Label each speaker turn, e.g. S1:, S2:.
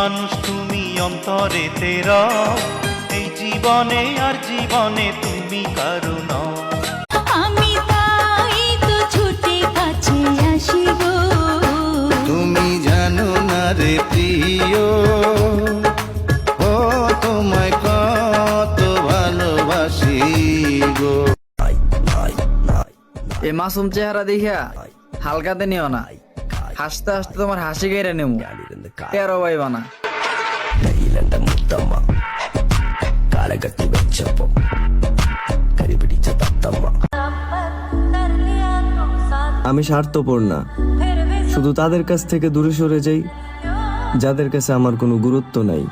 S1: মানুষ তুমি অন্তরে তেরা, এই জীবনে আর জীবনে তুমি কারো নও।
S2: আমি তাই তো ছুটে কাছে আসি গো।
S3: তুমি জানো না রে প্রিয়, ও তোমায় কত ভালোবাসি গো।
S4: এ মাসুম চেহারা দেখিয়া হালকাতে নিও না, হাসতে হাসতে তোমার হাসি কেড়ে নেব, টেরো পাইবা না।
S5: আমি স্বার্থপর না, শুধু তাদের কাছ থেকে দূরে সরে যাই যাদের কাছে আমার কোনো গুরুত্ব নাই।